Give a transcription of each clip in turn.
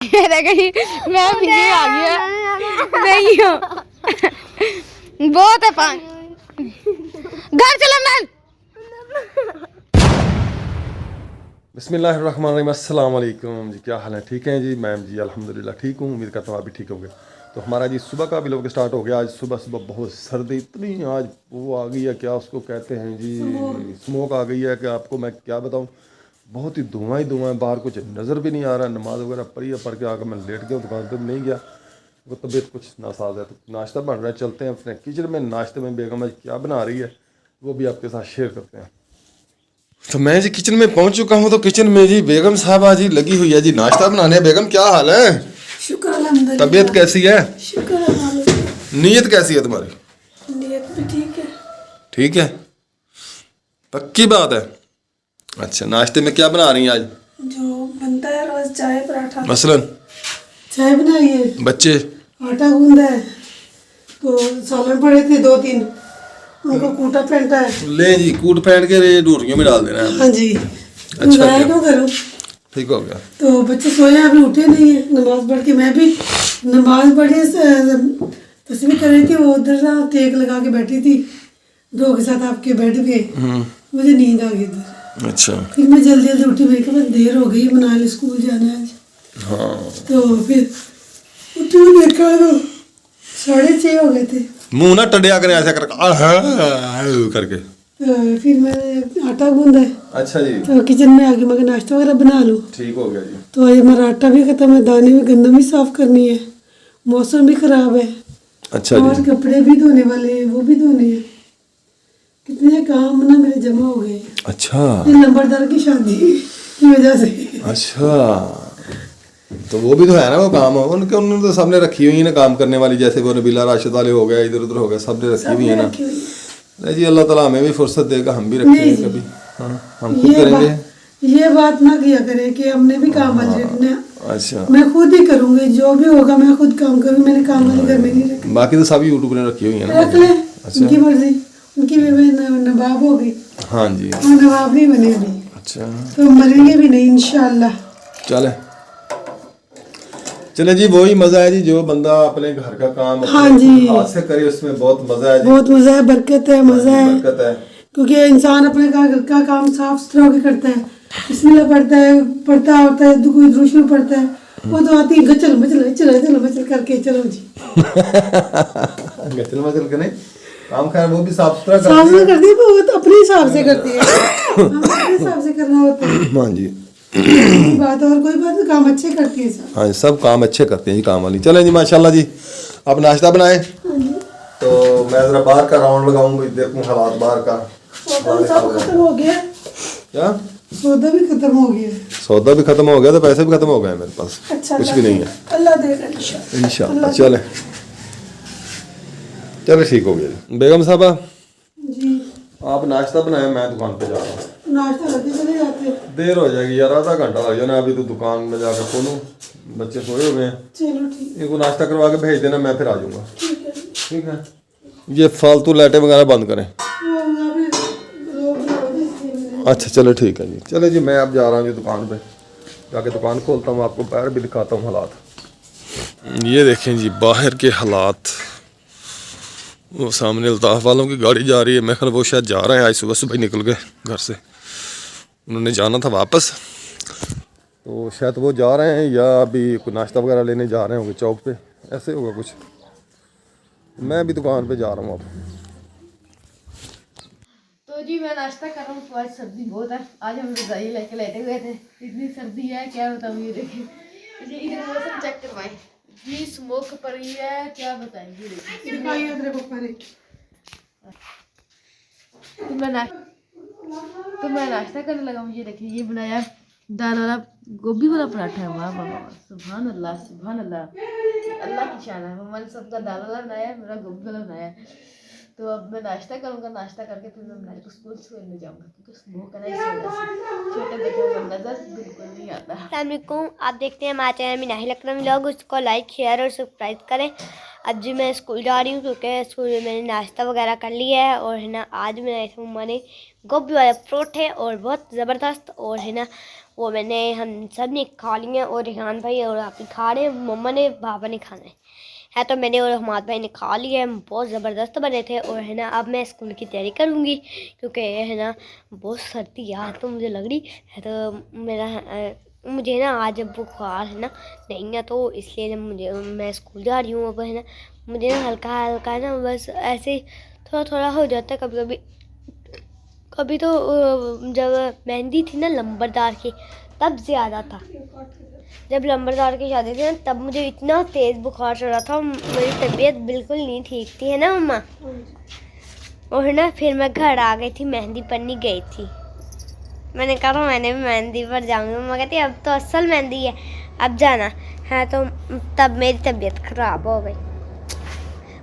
मैं पीछे आ गया नहीं हो बहुत है पानी घर चलो मैं बिस्मिल्लाहिर्रहमानिर्रहीम अस्सलाम वालेकुम जी। क्या हाल है? ठीक है जी। मैम जी अल्हम्दुलिल्लाह ठीक हूँ। उम्मीद करता हूँ आप भी ठीक होंगे। तो हमारा जी सुबह का भी लोग स्टार्ट हो गया। आज सुबह सुबह बहुत सर्दी इतनी आज वो आ गई है, क्या उसको कहते हैं जी, स्मोक आ गई है कि आपको मैं क्या बताऊँ। बहुत ही धुआं ही धुआं है, बाहर कुछ नज़र भी नहीं आ रहा। नमाज वगैरह पढ़ी है, पढ़ के आकर मैं लेट गया, दुकान पर नहीं गया, वो तबीयत कुछ नासाज है। तो नाश्ता बन रहा है, चलते हैं अपने किचन में। नाश्ते में बेगम आज क्या बना रही है वो भी आपके साथ शेयर करते हैं। तो मैं जी किचन में पहुंच चुका हूं। तो किचन में जी बेगम साहबा जी लगी हुई है जी नाश्ता बनाने। बेगम क्या हाल है? शुक्र अल्हम्दुलिल्लाह। तबीयत कैसी है? शुक्र अल्हम्दुलिल्लाह। नीयत कैसी है तुम्हारी? नीयत भी ठीक है। ठीक है, पक्की बात है। अच्छा, नाश्ते में क्या बना रही हैं आज? जो बनता है रोज, चाय पराठा। मसलन चाय बनाई है, बच्चे आटा गूंदा है, तो सालन पड़े थे 2-3, उनको कूटा फेंटा है। ले जी, कूट फेंट के रे डूरियों में डाल देना है। हाँ जी। अच्छा मैं क्या? क्यों करूँ? ठीक हो गया। तो बच्चे सोए अभी उठे नहीं है। नमाज पढ़ के मैं भी नमाज पढ़ी तस्वीर कर रही थी। वो उधर ना टेक लगा के बैठी थी दो के साथ आपके बेड पे। मुझे नींद आ गई इधर। अच्छा फिर मैं जल्दी जल्दी उठी। मेरे को देर हो गई, मनाली स्कूल जाना है आज। हाँ, तो फिर उठी देखा तो 6:30 हो गए थे। मुंह ना टडिया करें ऐसा करके। तो फिर मैंने आटा गूंदा है, अच्छा जी, तो किचन में आके मैं नाश्ता वगैरह बना लूँ। ठीक हो गया जी। तो ये हमारा आटा भी खत्म है, दाने भी, गंदम भी साफ करनी है, मौसम भी खराब है। अच्छा और जी, कपड़े भी धोने वाले हैं, वो भी धोने हैं। कितने काम ना मेरे जमा हो गए। अच्छा ये नंबरदार की शादी की वजह से। अच्छा, तो वो भी तो है ना, वो काम उनके उन्होंने तो सबने रखी हुई है ना काम करने वाली। जैसे वो नबीला राशिद वाले हो गया, इधर उधर हो गया, सबने रखी हुई है ना। रखी हुई है। नहीं जी, अल्लाह ताला हमें भी फुर्सत देगा, हम भी रखेंगे कभी। हाँ, हम खुद करेंगे। ये बात ना किया करे कि हमने भी काम वाली रखना है। अच्छा, मैं खुद ही करूंगी, जो भी होगा मैं खुद काम करूंगी। मैंने काम वाली घर में नहीं रखी। बाकी तो सब यूट्यूब ने रखी हुई है ना। रख ले, अच्छा, उनकी मर्जी। उनकी भी नवाब हो गई, हाँ जी। वो नवाब नहीं बने अभी, अच्छा, तो मरेंगे भी नहीं इंशाल्लाह। चले चले जी, वही मजा है जी जो बंदा अपने घर का काम हाँ अपने जी। हाथ से करे, उसमें बहुत मजा है जी। बहुत मजा है, बरकत है, मजा है। बरकत है। क्योंकि इंसान अपने घर का काम साफ सुथरा होकर करता है। बिस्मिल्लाह पढ़ता है, पढ़ता होता है, कोई दुरूद पढ़ता है, वो तो आती है चल मचल चल चल मचल करके चलो जी। गचल मचल के नहीं काम, खैर वो भी साफ सुथरा साफ करती सुथरा है। करती है, वो तो अपने हिसाब से करती है। हमें अपने हिसाब से करना होता है। हाँ जी, यही बात है, और कोई बात नहीं, काम अच्छे करती है सब। हाँ जी, सब काम अच्छे करते हैं जी काम वाली। चलें जी, माशाल्लाह जी। आप नाश्ता बनाए तो मैं ज़रा बाहर का राउंड लगाऊंगा, देखूँ हालात बाहर का। सौदा भी सब खत्म हो गया। क्या? सौदा भी खत्म हो गया। सौदा भी खत्म हो गया तो पैसे भी खत्म हो गए मेरे पास। अच्छा, कुछ भी नहीं है। अल्लाह देगा इंशाल्लाह। इंशाल्लाह। चले चलो, ठीक हो गया जी। बेगम साहबा जी, आप नाश्ता बनाए, मैं दुकान पे जा रहा हूँ। नाश्ता करके चले जाते। देर हो जाएगी यार, आधा घंटा लग जाना। अभी तो दुकान में जाकर खोलूँ, बच्चे सोए हुए हैं। चलो ठीक इनको नाश्ता करवा के भेज देना, मैं फिर आ जाऊँगा। ठीक है। ठीक है, ये फालतू लाइटें वगैरह बंद करें। अच्छा चलो ठीक है जी। चलो जी, मैं अब जा रहा हूँ जी दुकान पे, जाके दुकान खोलता हूँ, आपको बाहर भी दिखाता हूँ हालात। ये देखें जी बाहर के हालात। वो सामने अल्ताफ वालों की गाड़ी जा रही है, मैं ख्याल वो शायद जा रहे हैं, आज सुबह सुबह ही निकल गए घर से। उन्होंने जाना था वापस, तो शायद वो जा रहे हैं या अभी कोई नाश्ता वगैरह लेने जा रहे होंगे चौक पे, ऐसे होगा कुछ। मैं भी दुकान पे जा रहा हूँ अब। तो जी मैं नाश्ता कर रहा हूँ। तो आज सर्दी बहुत है, आज हम रजाई लेके लेटे हुए थे, इतनी सर्दी है क्या बताऊँ। ये देखिए जी, इधर मौसम चेक करवाएं जी, स्मोक पड़ी है, क्या बताएंगे। तो मैं नाश्ता करने लगा हूँ। ये देखिए, ये बनाया दाल वाला गोभी वाला पराठा है। वाह वाह वाह, सुभान अल्लाह सुभान अल्लाह, अल्लाह की शान है। मम्मा ने सबका दाल वाला बनाया, मेरा गोभी वाला बनाया। तो अब मैं नाश्ता करूँगा, नाश्ता करके फिर मैं मेरे को स्कूल छोड़ने जाऊँगा, क्योंकि स्मोक है ना, इस वजह से छोटे बच्चों को नजर बिल्कुल नहीं आता। अस्सलामुअलैकुम, आप देखते हैं हमारे चैनल में नाहिल अकरम व्लॉग। उसको लाइक शेयर और सब्सक्राइब करें। अब जी मैं स्कूल जा रही हूँ, क्योंकि स्कूल में मैंने नाश्ता वगैरह कर लिया है। और है ना, आज बनाए थे मम्मा ने गोभी वाले परोठे, और बहुत ज़बरदस्त। और है ना, वो हम सब ने खा लिए और रेहान भाई और आप ही खा रहे हैं, मम्मा ने पापा ने खाना है तो मैंने और हमाद भाई ने खा लिया है। बहुत ज़बरदस्त बने थे और है ना अब मैं स्कूल की तैयारी करूँगी क्योंकि है ना बहुत सर्दी यार तो मुझे लग रही है, तो मुझे ना आज बुखार है ना नहीं है, तो इसलिए मैं स्कूल जा रही हूँ। अब है ना मुझे ना हल्का हल्का ना बस ऐसे थोड़ा थोड़ा हो जाता है कभी कभी। कभी तो जब मेहंदी थी ना लंबरदार की तब ज़्यादा था, जब लंबरदार की शादी थी ना तब मुझे इतना तेज़ बुखार चढ़ा था, मेरी तबीयत बिल्कुल नहीं ठीक थी, है ना मम्मा। और ना फिर मैं घर आ गई थी, मेहंदी पढ़नी गई थी। मैंने कहा मैंने भी मेहंदी पर जाऊँगी, मम्मा कहती अब तो असल मेहंदी है अब जाना है, तो तब मेरी तबीयत ख़राब हो गई।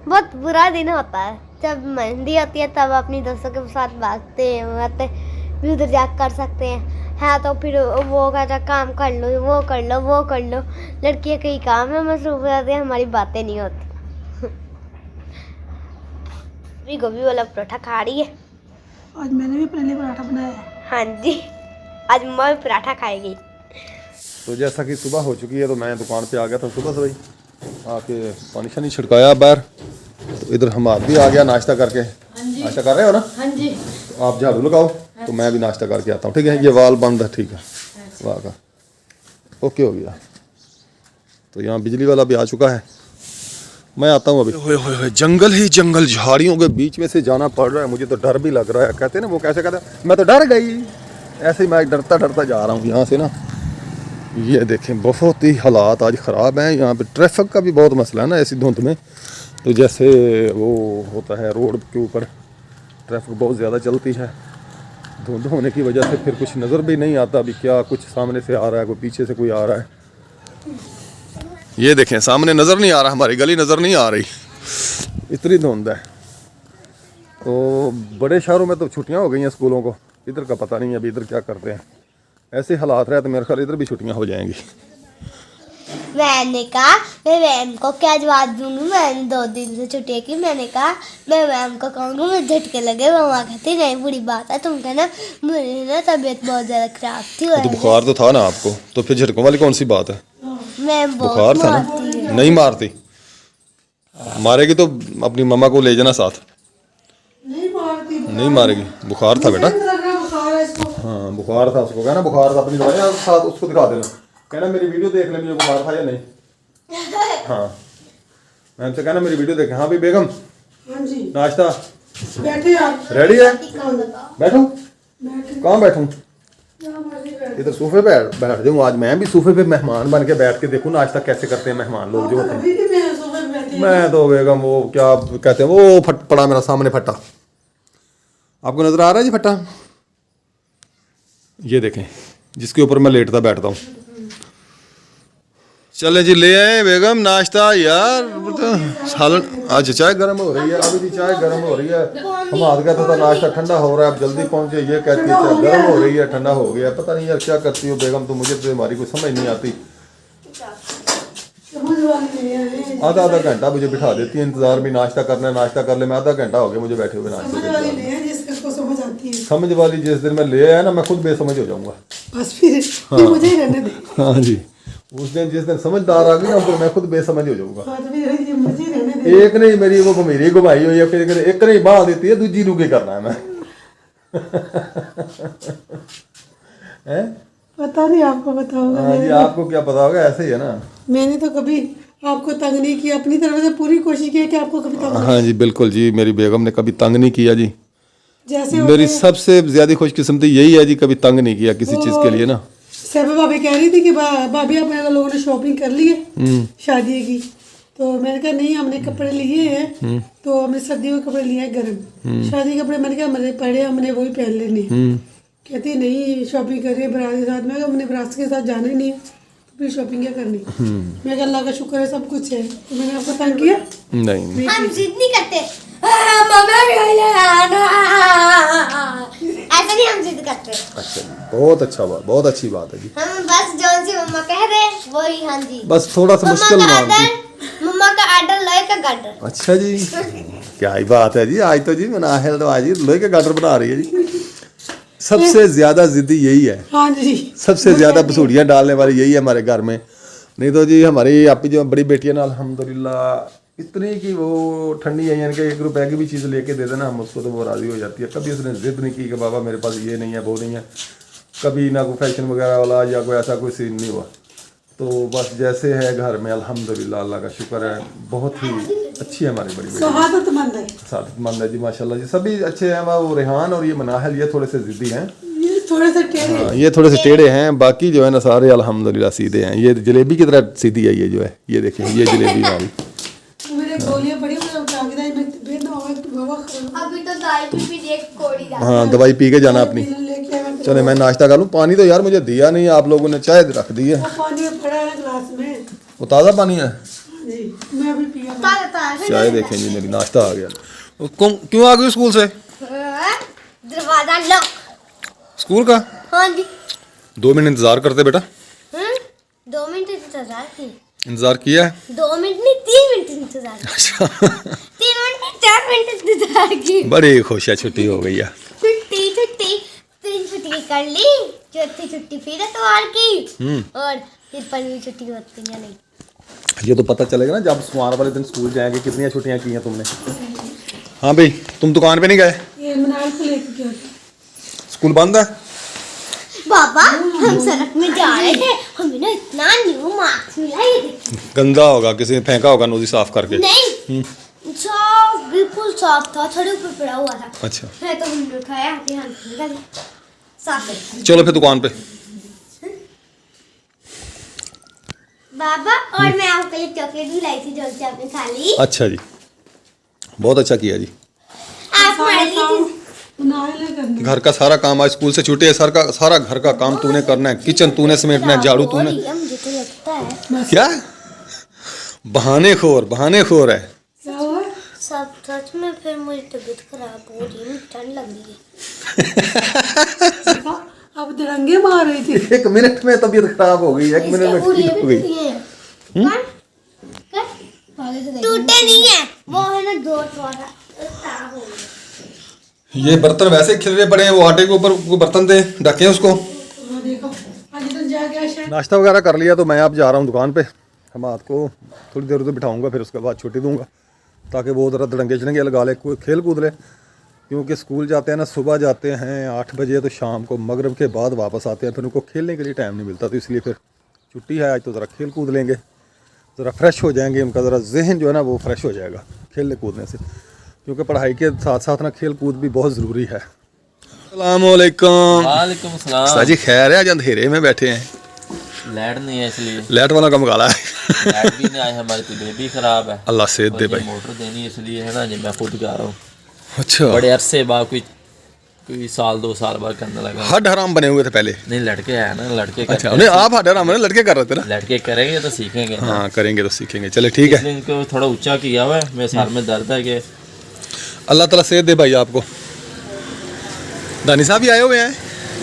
बहुत बुरा दिन होता है जब मेहंदी होती है, तब अपनी दोस्तों के साथ भागते हैं भी उधर जा कर सकते हैं। हाँ तो फिर वो कहता काम कर लो वो कर लो वो कर लो, लड़कियाँ कई काम में मसरूफ हो जाती हैं, हमारी बातें नहीं होती। अभी गोभी वाला पराठा खा रही है। आज मैंने भी पहले पराठा बनाया है। हाँ जी, आज मम्मा भी पराठा खाएगी। तो जैसा कि सुबह हो चुकी है तो मैं दुकान पे आ गया था सुबह से भाई, आके पानी शानी छिड़काया बाहर, तो इधर हम आप भी आ गया नाश्ता करके। नाश्ता कर रहे हो ना? हाँ जी। तो आप झाड़ू लगाओ तो मैं भी नाश्ता करके आता हूँ, ठीक है। ये वाल बंद है, ठीक है, वाह का ओके हो गया। तो यहाँ बिजली वाला भी आ चुका है, मैं आता हूँ अभी। होए जंगल ही जंगल, झाड़ियों के बीच में से जाना पड़ रहा है, मुझे तो डर भी लग रहा है। कहते हैं ना वो कैसे कहते हैं, मैं तो डर गई, ऐसे ही मैं डरता डरता जा रहा हूँ यहाँ से ना। ये देखें बहुत ही हालात आज ख़राब हैं यहाँ पे, ट्रैफिक का भी बहुत मसला है ना ऐसी धुंध में। तो जैसे वो होता है रोड के ऊपर ट्रैफिक बहुत ज़्यादा चलती है, धुंध होने की वजह से फिर कुछ नज़र भी नहीं आता अभी क्या कुछ सामने से आ रहा है, कोई पीछे से कोई आ रहा है। ये देखें सामने नज़र नहीं आ रहा, हमारी गली नज़र नहीं आ रही, इतनी धुंध है। तो बड़े शहरों में तो छुट्टियां हो गई हैं स्कूलों को, इधर का पता नहीं अभी इधर क्या करते हैं। ऐसे हालात रहे तो मेरे ख्याल इधर भी छुट्टियां हो जाएंगी। मैंने कहा मैं मैम को क्या जवाब दूंगी, मैंने 2 दिन से छुट्टी की। मैंने कहा मैं मैम को कहूँगी मैं झटके लगे, मम्मा कहती नहीं बुरी बात है, तुम कहना मुझे ना तबीयत बहुत ज़्यादा खराब थी। तो बुखार तो था ना आपको, तो फिर झटकों वाली कौन सी बात है? मैं बुखार था ना, नहीं मारती, मारेगी तो अपनी मम्मा को ले जाना साथ। नहीं मारती, नहीं मारेगी, बुखार था बेटा। बुखार है इसको। हाँ बुखार था उसको, कहना बुखार था, अपनी दवाई साथ उसको दिखा देना, कहना मेरी वीडियो देख ले मुझे बुखार था या नहीं। हाँ मैम से कहना मेरी वीडियो देखें। हाँ भाई बेगम हाँ जी नाश्ता बैठे आप। रेडी है? बैठूं? कहाँ बैठूं? इधर सोफे पे बैठ जाऊँ, आज मैं भी सोफे पे मेहमान बन के बैठ के देखूँ नाश्ता कैसे करते हैं मेहमान लोग जो होते हैं। अभी भी मैं सोफे पे बैठी मैं तो बेगम वो क्या कहते हैं वो पड़ा मेरा सामने फट्टा, आपको नजर आ रहा है जी फट्टा? ये देखें जिसके ऊपर मैं लेटता बैठता हूँ। चले जी ले आए बेगम नाश्ता यार, सालन आज चाय गर्म हो रही है, अभी भी चाय गर्म हो रही है। हम हाथ कहता था नाश्ता ठंडा हो रहा है, अब जल्दी पहुंचे, ये कहती है चाय गर्म हो रही है, ठंडा हो गया। पता नहीं यार क्या करती हो बेगम, तो मुझे तो हमारी कोई समझ नहीं आती। आधा आधा घंटा मुझे बिठा देती है इंतजार में, नाश्ता करना है नाश्ता कर ले, मैं आधा घंटा हो गया मुझे बैठे हुए नाश्ते के। समझ वाली जिस दिन मैं ले आया ना मैं खुद बेसमझ हो जाऊंगा बस फिर मुझे ही रहने दे। हाँ जी, उस दिन जिस दिन समझदार आ गई ना फिर मैं खुद बेसमझ हो जाऊंगा। मुझे ही रहने दे। एक नहीं मेरी वो मेरी घुमाई हुई है, फिर एक नहीं बांह देती है, दूजी रूके करना है मैं। हैं? पता नहीं आपको बताऊंगा। हाँ जी आपको क्या पता होगा, ऐसे ही है ना। मैंने तो कभी आपको तंग नहीं किया, अपनी तरफ से पूरी कोशिश की है कि आपको कभी तंग। हाँ जी बिल्कुल जी, मेरी बेगम ने कभी तंग नहीं किया जी। जैसे मेरी सबसे ज्यादा खुशकिस्मती यही है जी, कभी तंग नहीं किया किसी चीज के लिए ना। सब भाभी कह रही थी कि भाभी आप मेरे लोगों ने शॉपिंग कर ली है शादी की, तो मैंने कहा नहीं हमने कपड़े लिए हैं, तो हमने सर्दियों के कपड़े लिए हैं गर्म, शादी के कपड़े मैंने कहा हमारे पड़े हमने वही पहन लेने। कहती नहीं शॉपिंग करिए बारात के साथ। मैं हमने बारात के साथ जाना ही नहीं है तो फिर शॉपिंग क्या करनी। मैं अल्लाह का शुक्र है सब कुछ है, तो मैंने आपको तंग किया नहीं। हम जिद नहीं करते, ऐसा नहीं हम जिद करते। अच्छा बहुत अच्छा बात, बहुत अच्छी बात है जी। हम बस जो सी मम्मा कह रहे वही। हाँ जी बस थोड़ा सा मुश्किल मानती। मम्मा का आर्डर लोहे का गार्डर। अच्छा जी क्या ही बात है जी, आज तो जी मना है तो आज लोहे के गाटर बना रही है जी। सबसे ज्यादा जिद्दी यही है, हाँ जी। सबसे ज्यादा बसूड़ियाँ डालने वाली यही है हमारे घर में। नहीं तो जी हमारी आपकी जो बड़ी बेटी है ना अल्हम्दुलिल्लाह इतनी कि वो ठंडी है, यानी कि 1 रुपए की भी चीज़ लेके दे देना हम उसको तो वो राज़ी हो जाती है। कभी उसने जिद नहीं की कि बाबा मेरे पास ये नहीं है वो नहीं है, कभी ना कोई फैशन वगैरह वाला या कोई ऐसा कोई सीन नहीं हुआ। तो बस जैसे है घर में अल्हम्दुलिल्लाह, अल्लाह का शुक्र है, बहुत ही अच्छी है हमारी बड़ी बेटी, शहादतमंद है। सादतमंद है जी माशाल्लाह जी, सभी अच्छे हैं। वो रेहान और ये मनाहल ये थोड़े से ज़िद्दी हैं, ये थोड़ा सा टेढ़े। हाँ, ये थोड़े से टेढ़े हैं, बाकी जो है ना सारे अल्हम्दुलिल्लाह सीधे हैं। ये जलेबी की तरह सीधी है ये जो है, ये देखिए ये जलेबी वाली। मेरे गोलियां बड़ी मैं बाबा अभी तो दाई भी देख कोड़ी हाँ दवाई पी के जाना अपनी। लेके आया। चले मैं नाश्ता कर लूँ। पानी तो यार मुझे दिया नहीं, आप लोगों ने चाय रख दी है। वो पानी पड़ा है ग्लास में। वो ताज़ा पानी है जी मैं अभी पिया। चाय। देखें जी मेरी नाश्ता आ गया। क्यों आ गई स्कूल से? दरवाजा लॉक। स्कूल का? हाँ जी। 2 मिनट इंतजार करते बेटा। 2 मिनट इंतजार की। इंतजार किया है? 2 मिनट नहीं 3 मिनट इंतजार की। 3 मिनट नहीं 4 मिनट इंतजार की। बड़ी खुश है, छुट्टी हो गई है। छुट्टी 3 छुट्टी कर ली, चौथी छुट्टी फिर इतवार की और फिर 5वीं छुट्टी होती है नहीं। ये तो पता चलेगा ना जब सोमवार वाले दिन स्कूल जाएंगे कितनी छुट्टियां की हैं तुमने। हाँ भाई तुम दुकान पे नहीं गए? ये मनाल को लेके गया। स्कूल बंद है? बाबा हम सड़क में जा रहे थे, हमें ना इतना न्यू मार्क्स मिला। ये देखिए। गंदा होगा, किसी ने फेंका होगा नोजी साफ करके। नहीं साफ, बिल्कुल साफ था, थोड़े ऊपर पड़ा हुआ था। अच्छा है तो हमने उठाया, हाथ निकाल साफ है। चलो फिर दुकान पे। बाबा और मैं आपके लिए चॉकलेट भी लाई थी जो कि आपने खा ली। अच्छा जी, बहुत अच्छा किया जी। आप मार ली थी। घर का सारा काम, आज स्कूल से छुट्टी है, सारा घर का काम तूने करना है, किचन तूने समेटना है, झाड़ू तूने। मुझे तो लगता है क्या बहाने खोर है। क्या हुआ? सब सच में फिर मुझे तबीयत खराब हो रही है, मुझे ठंड लग रही है। अब तिरंगे मार रही थी। 1 मिनट में तबीयत खराब हो गई, 1 मिनट में ठीक हो गई। टूटे नहीं है वो, है ना 2 थोड़ा खराब हो गया। ये बर्तन वैसे ही खिलरे पड़े हैं, वो आटे के ऊपर कोई बर्तन दे ढकें उसको। हाँ, देखो आज तो जा गया शायद। नाश्ता वगैरह कर लिया तो मैं अब जा रहा हूँ दुकान पे। हमाद को थोड़ी देर उधर बिठाऊंगा, फिर उसके बाद छुट्टी दूंगा ताकि वो ज़रा दड़ंगे चढ़ंगे लगा ले, कोई खेल कूद ले। क्योंकि स्कूल जाते हैं ना, सुबह जाते हैं 8 बजे तो शाम को मगरिब के बाद वापस आते हैं, फिर उनको खेलने के लिए टाइम नहीं मिलता। तो इसलिए फिर छुट्टी है आज तो ज़रा खेल कूद लेंगे, ज़रा फ्रेश हो जाएंगे, उनका ज़रा जहन जो है ना वो फ्रेश हो जाएगा खेलने कूदने से। क्योंकि पढ़ाई के साथ साथ ना खेल कूद भी बहुत ज़रूरी है। अस्सलामुअलैकुम। वालेकुम सलाम। साजी खैर है, आज अंधेरे में बैठे हैं। लाइट नहीं है इसलिए। लाइट वाला कम काला है। लाइट भी नहीं आई, हमारी तबीयत भी खराब है। अल्लाह सेहत दे और ये भाई। मोटर देनी है इसलिए है ना जी, मैं खुद जा रहा हूँ। अच्छा, बड़े अरसे बाद कोई साल 2 साल बाद करने लगा। हड हराम बने हुए थे पहले। नहीं लड़के है ना, लड़के अच्छा, उन्हें आप हड हराम ने लड़के कर रहे थे ना? लड़के करेंगे तो सीखेंगे ना। हाँ करेंगे तो सीखेंगे। चले ठीक है। इसलिए इनको थोड़ा ऊंचा किया हुआ है, मेरे सर में दर्द है कि अल्लाह ताला सेहत दे भाई आपको। दानी साहब भी आए हुए हैं।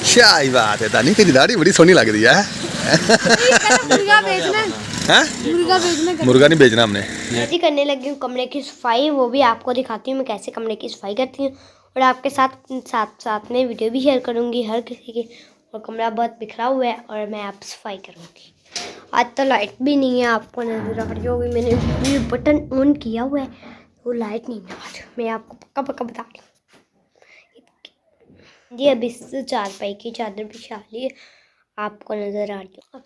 क्या ही बात है, दानी तेरी दाढ़ी बड़ी सोहनी लग रही है। मुर्गा बेचना हैं? मुर्गा बेचना मुर्गा नहीं बेचना हमने। मैं भी करने लगी हूँ कमरे की सफाई, वो भी आपको दिखाती हूँ मैं कैसे कमरे की सफाई करती हूँ, और आपके साथ में वीडियो भी शेयर करूँगी हर किसी की। और कमरा बहुत बिखरा हुआ है और मैं आप सफाई करूँगी। आज तो लाइट भी नहीं है, आपको नजर आ रही होगी, मैंने बटन ऑन किया हुआ है, वो लाइट नहीं है आज, मैं आपको पक्का बता रही हूँ जी। अभी इस चारपाई की चादर बिछा ली है, आपको नजर आ रही हो।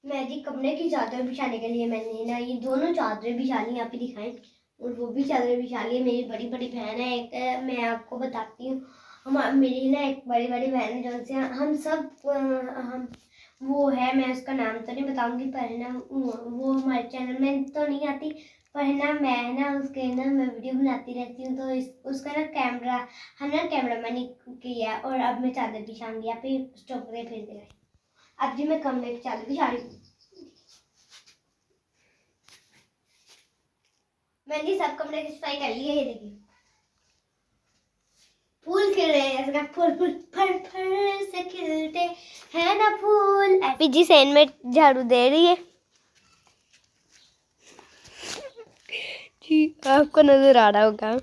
मैं जी कमरे की चादर बिछाने के लिए मैंने ना ये दोनों चादरें बिछा ली, यहाँ पे दिखाएं, और वो भी चादर बिछा ली है। मेरी बड़ी बड़ी बहन है एक, मैं आपको बताती हूँ, हम मेरी ना एक बड़ी बड़ी बहन है जो से हम सब हम वो है, मैं उसका नाम तो नहीं बताऊंगी, पर है ना वो हमारे चैनल में तो नहीं आती, पर है ना मैं ना उसके ना मैं वीडियो बनाती रहती हूँ, तो उसका ना कैमरा हम ना कैमरामैन किया है, और अब मैं चादर बिछाऊंगी। यहाँ पे स्टॉप पे फिर देगा। अब जी मैं कमरे की चादर बिछा रही हूँ। मैंने सब कमरे की सफाई कर ली है, ये देखिए फूल खिल रहे हैं, ऐसा फूल फूल फर फर से खिलते हैं ना फूल। एपी जी सैन में झाड़ू दे रही है जी, आपको नजर आ रहा होगा।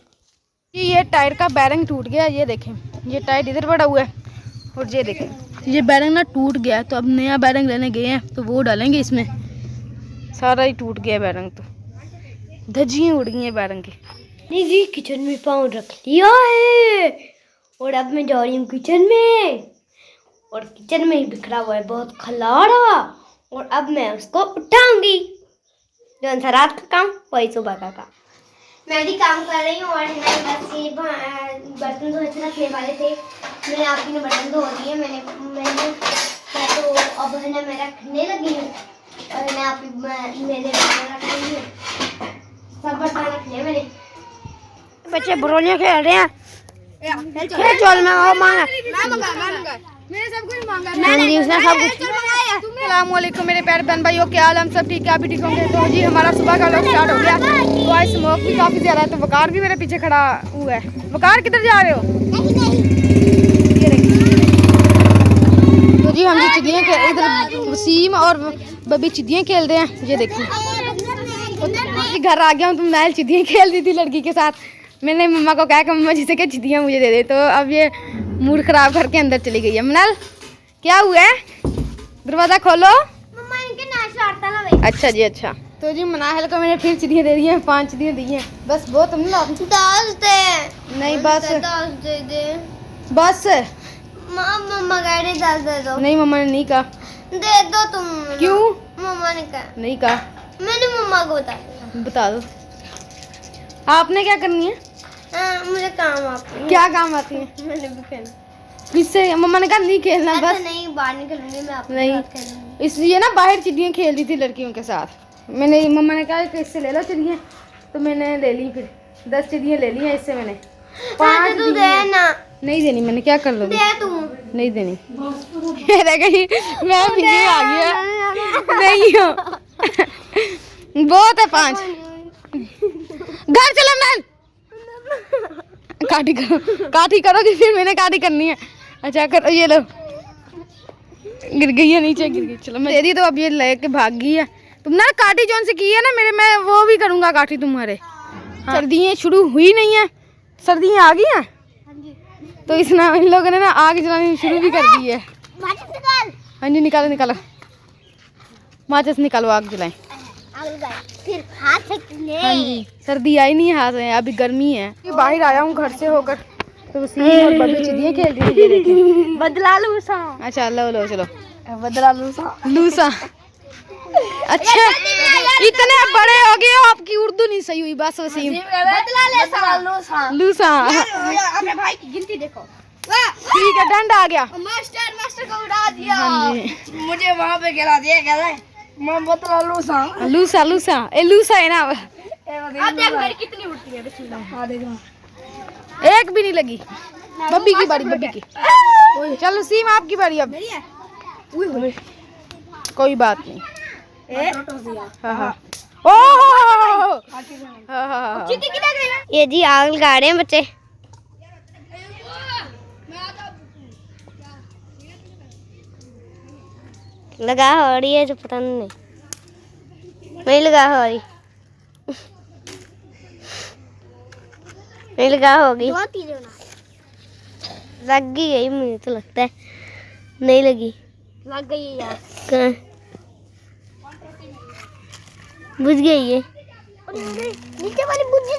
ये टायर का बैरिंग टूट गया, ये देखें। ये टाइट इधर पड़ा हुआ है और ये देखें ये बैरंग ना टूट गया है, तो अब नया बैरंग लेने गए हैं तो वो डालेंगे इसमें। सारा ही टूट गया है बैरंग, तो धज्जियाँ उड़ गई हैं बैरंग की। नहीं जी, किचन में पाँव रख लिया है और अब मैं जा रही हूँ किचन में, और किचन में ही बिखरा हुआ है बहुत खलाड़ा, और अब मैं उसको उठाऊंगी। जो सा रात का काम वही सुबह का काम। मैं भी काम कर रही हूँ और बस ये बर्तन धोने रखने वाले थे, मैंने आपकी ने बर्तन धो दिए। मैंने तो अब है ना मैं रखने लगी हूँ, और मैं आप मेरे बर्तन रख रही हूँ, सब बर्तन रख लिए मैंने। बच्चे बुरोलियाँ खेल रहे हैं, चल मैं वो मांगा, मैंने सब कुछ मांगा, उसने सब कुछ। अस्सलामुअलैकुम मेरे प्यारे बहन भाइयों, क्या हाल, हम सब ठीक है, आप भी ठीक होंगे। तो जी हमारा सुबह का व्लॉग स्टार्ट हो गया। तो आज स्मोक भी काफ़ी ज़्यादा है, तो वकार भी मेरे पीछे खड़ा हुआ है। वकार किधर जा रहे हो? तो जी हम जी चिड़ियाँ खेल, इधर वसीम और बबी चिड़ियाँ खेल रहे हैं। ये देखिए तो घर आ गया हूँ, तुम नायल चिड़ियाँ खेल रही थी लड़की के साथ। मैंने मम्मा को कहा कि मम्मा जिसे क्या चिड़ियाँ मुझे दे दे, तो अब ये मूड ख़राब करके अंदर चली गई है। मनाल क्या हुआ है? दरवाज़ा खोलो। मम्मा इनके नाश्ता आता ना भाई। अच्छा जी अच्छा। तो जी मनाहल को मैंने फिर चिड़ियाँ दे दी हैं, 5 चिड़ियाँ दी हैं। बस वो तुम ना 10 दे। नहीं बस 10 दे दे। बस मम्मा कह रही 10 दे दो। नहीं मम्मा ने नहीं कहा। दे दो तुम। क्यों? मम्मा ने कहा। नहीं कहा। मैंने मम्मा को बताया। बता दो आपने क्या करनी है? मुझे काम आती है। क्या काम आती है? मैंने भी खेलना। किससे? मम्मा ने कहा नहीं खेलना बस। नहीं बाहर निकलूंगी मैं आपके नहीं साथ खेलूंगी। इसलिए ना बाहर चिड़ियाँ खेल रही थी लड़कियों के साथ। मैंने मम्मा ने कहा कि इससे ले लो चिड़ियाँ, तो मैंने ले ली। फिर 10 चिड़ियाँ ले ली हैं इससे मैंने। 5 तू दे ना। नहीं देनी मैंने, क्या कर लोगी? दे तू। नहीं देनी। मैं भी आ गया नहीं हो बहुत है 5। घर चलो मैन काठी करोगी फिर मैंने काठी करनी है। अच्छा करो, ये लो गिर गई है नीचे, गिर गई। चलो मैं दे दी, तो अब ये लेके भाग गई है। तुम ना काठी जोन से की है ना मेरे, मैं वो भी करूँगा काठी तुम्हारे। हाँ। सर्दियाँ शुरू हुई नहीं है, सर्दियाँ आ गई हैं, तो इन लोगों ने ना आग जलानी शुरू भी कर दी है। हाँ जी निकालो निकालो, माचिस निकालो, आग जलाएं। फिर हाथ से हाँ जी सर्दी आई नहीं है, हाथ में अभी गर्मी है। बाहर आया हूँ घर से होकर, तो वसीम और बबी चिड़ियाँ खेल रही है। देखिए बदला लूसा। अच्छा लो लो चलो बदला लूसा। लूसा। अच्छा इतने बड़े हो गए हो, आपकी उर्दू नहीं सही हुई बस वसीम। बदला लूसा। लूसा अपने भाई की गिनती देखो। ठीक है डंड आ गया। मास्टर को उड़ा दिया। हाँ जी मुझे वहाँ पे गिरा दिया, कह रहा है मैं बदला लूसा। लूसा लूसा ए लूसा है ना। अब देख मेरी कितनी उड़ती है। बिस्मिल्लाह। हाँ देखो एक भी नहीं लगी। बब्बी की बारी, बब्बी की। चलो सीम आपकी बारी अब। कोई बात नहीं। हाँ हाँ ओह ये जी आग लगा रहे हैं बच्चे। लगा हो रही है जो पता नहीं लगा हो रही। नहीं लगा होगी, लग ही गई, मुझे तो लगता है नहीं लगी। लग गई है यार, कहाँ बुझ गई है? नीचे वाली बुझ गई।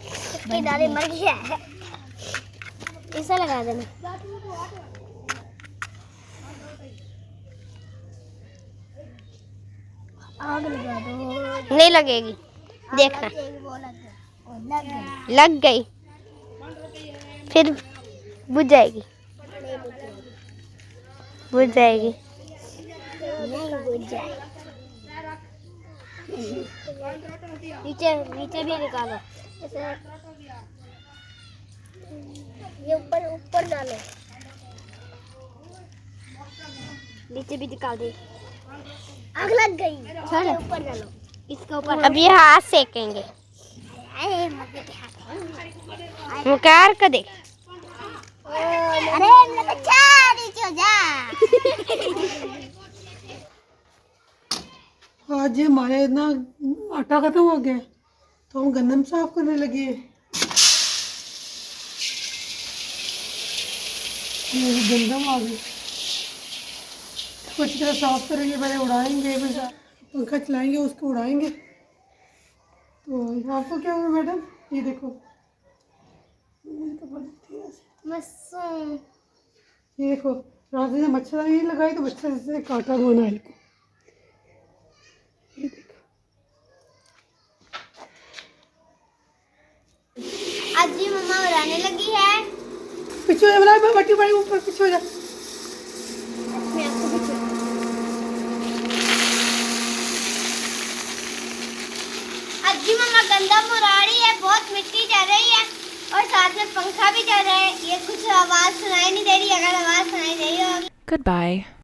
इसके दाने मर गया है। ऐसा लगा देना। आग लगा दो। नहीं लगेगी, देखना। लग गई फिर बुझ जाएगी। बुझ जाएगी। नीचे नीचे भी निकालो। ये ऊपर डालो। नीचे भी निकाल दे। आग लग गई। ऊपर डालो, इसके ऊपर। अब ये हाथ सेकेंगे। मुकार का देख। अरे नीचे हो जा। आज हमारे ना आटा खत्म हो गया, तो हम गंदम साफ करने लगे हैं। ये गंदम आ गई, अच्छी तरह साफ करेंगे, पहले उड़ाएंगे, फिर पंखा चलाएंगे, उसको उड़ाएंगे। तो आपको क्या हुआ मैडम? ये देखो, ये देखो, रात में मच्छरदानी लगाई तो मच्छर से काटा हुआ नाइल को। ये देखो, आज जी मम्मा उड़ाने लगी है। पीछे हो जा, मैं बटी बड़ी ऊपर पीछे हो जा। मैं आपको पीछे आज जी मम्मा गंदम उड़ा रही है, बहुत मिट्टी जा रही है और साथ में पंखा भी चल रहा है। ये कुछ आवाज सुनाई नहीं दे रही, अगर आवाज सुनाई दे रही होगी Goodbye.